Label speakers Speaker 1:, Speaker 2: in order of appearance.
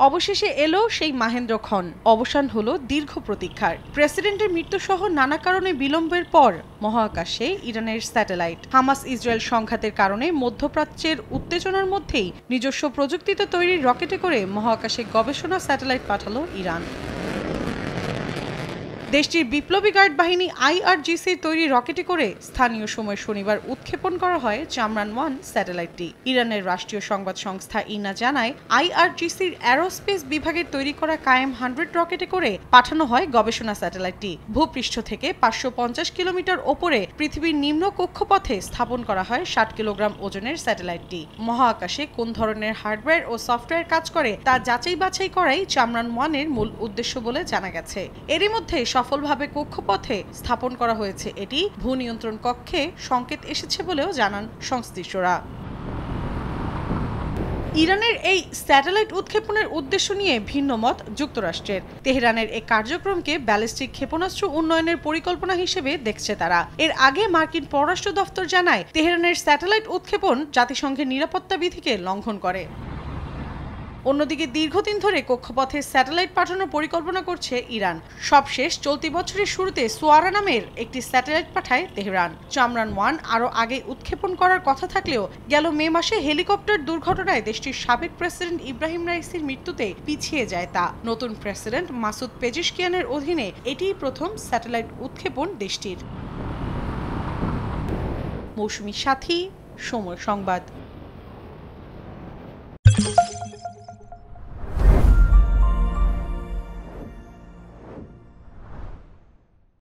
Speaker 1: অবশেষে এলো সেই মাহেন্দ্রক্ষণ, অবসান হলো দীর্ঘ প্রতীক্ষার। প্রেসিডেন্টের মৃত্যুসহ নানা কারণে বিলম্বের পর মহাকাশে ইরানের স্যাটেলাইট। হামাস ইসরায়েল সংঘাতের কারণে মধ্যপ্রাচ্যের উত্তেজনার মধ্যেই নিজস্ব প্রযুক্তিতে তৈরি রকেটে করে মহাকাশে গবেষণা স্যাটেলাইট পাঠালো ইরান। দেশটির বিপ্লবী গার্ড বাহিনী IRGCর তৈরি রকেটে করে স্থানীয় সময় শনিবার উৎক্ষেপণ করা হয় চামরান-1 স্যাটেলাইটটি। ইরানের রাষ্ট্রীয় সংবাদ সংস্থা ইনা জানায়, IRGCর অ্যারোস্পেস বিভাগের তৈরি করা কায়েম 100 রকেটে করে পাঠানো হয় গবেষণা স্যাটেলাইটটি। ভূপৃষ্ঠ থেকে 550 কিলোমিটার ওপরে পৃথিবীর নিম্ন কক্ষপথে স্থাপন করা হয় 60 কিলোগ্রাম ওজনের স্যাটেলাইটটি। মহাকাশে কোন ধরনের হার্ডওয়্যার ও সফটওয়্যার কাজ করে তা যাচাই বাছাই করাই চামরান-1 এর মূল উদ্দেশ্য বলে জানা গেছে। এরই মধ্যে সফলভাবে কক্ষপথে স্থাপন করা হয়েছে এটি। ভূনিয়ন্ত্রণ কক্ষে সংকেত এসেছে বলেও জানান সংশ্লিষ্টরা। ইরানের এই স্যাটেলাইট উৎক্ষেপণের উদ্দেশ্য নিয়ে ভিন্ন মত যুক্তরাষ্ট্রের। তেহরানের এই কার্যক্রমকে ব্যালিস্টিক ক্ষেপণাস্ত্র উন্নয়নের পরিকল্পনা হিসেবে দেখছে তারা। এর আগে মার্কিন পররাষ্ট্র দফতর জানায়, তেহরানের স্যাটেলাইট উৎক্ষেপণ জাতিসংঘের নিরাপত্তা বিধিকে লঙ্ঘন করে। অন্যদিকে দীর্ঘদিন ধরে কক্ষপথে স্যাটেলাইট পাঠানোর পরিকল্পনা করছে ইরান। সবশেষ চলতি বছরের শুরুতে সোয়ারা নামের একটি স্যাটেলাইট পাঠায় তেহরান। চামরান-1 আরও আগে উৎক্ষেপণ করার কথা থাকলেও গেল মে মাসে হেলিকপ্টার দুর্ঘটনায় দেশটির সাবেক প্রেসিডেন্ট ইব্রাহিম রাইসির মৃত্যুতে পিছিয়ে যায় তা। নতুন প্রেসিডেন্ট মাসুদ পেজিশকিয়ানের অধীনে এটিই প্রথম স্যাটেলাইট উৎক্ষেপণ দেশটির। মৌসুমী সাথী, সময় সংবাদ।